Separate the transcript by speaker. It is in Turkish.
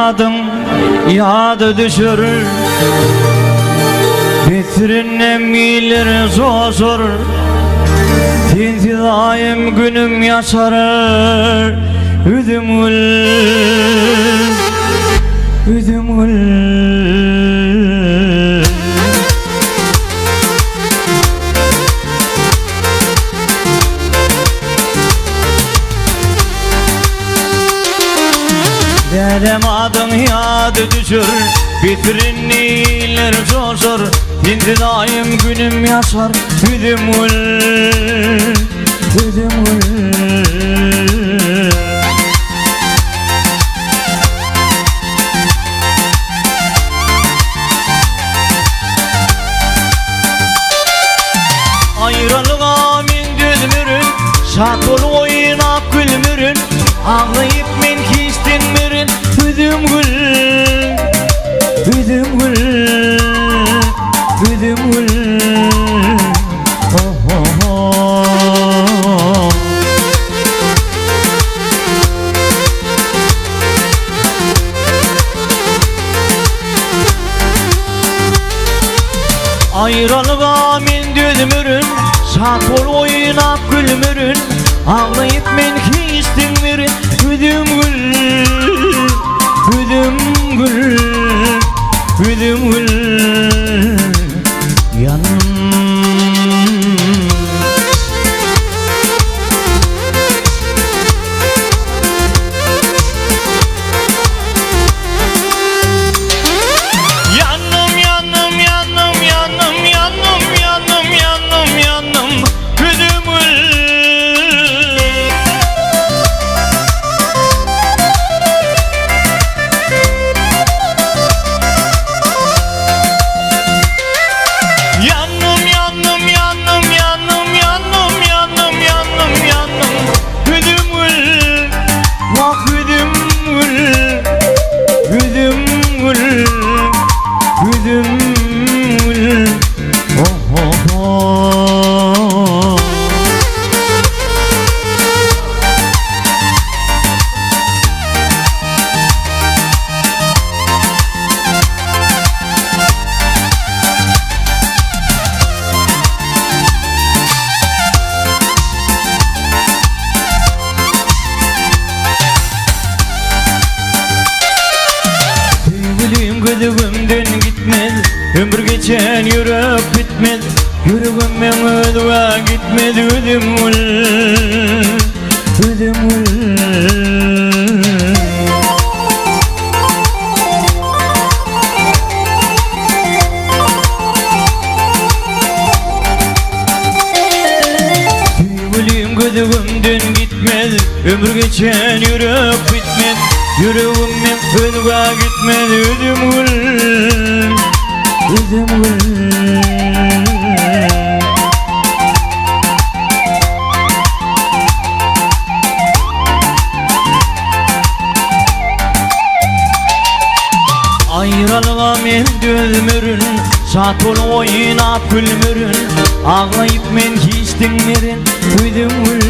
Speaker 1: adın yadı düşürür, bitirin emilir zor. İntizayım günüm yaşarır, üdümül Dedem adın yadı düşür, bitirin iyiler zor. İntizayım günüm yaşar, üdümül Ayrılığa min düzmürün, şat ol oynap gülmürün, ağlayıp men kistinmürün, üdümül Ayrılığa min düzmürün, şat ol oynap gülmürün, ağlayıp men kistinmürün, üdümül yanım. Gözümden gitmez, ömür geçen yürüp bitmez, yüreğimden ödüğa gitmez, üdümül Sevgilim gözümden gitmez, ömür geçen yürüp bitmez, yüreğimden ödüğa gitmez, üdümül Ayrılığa men düzmürün, şat ol oynap gülmürün, ağlayıp men kistinmürün, üdümül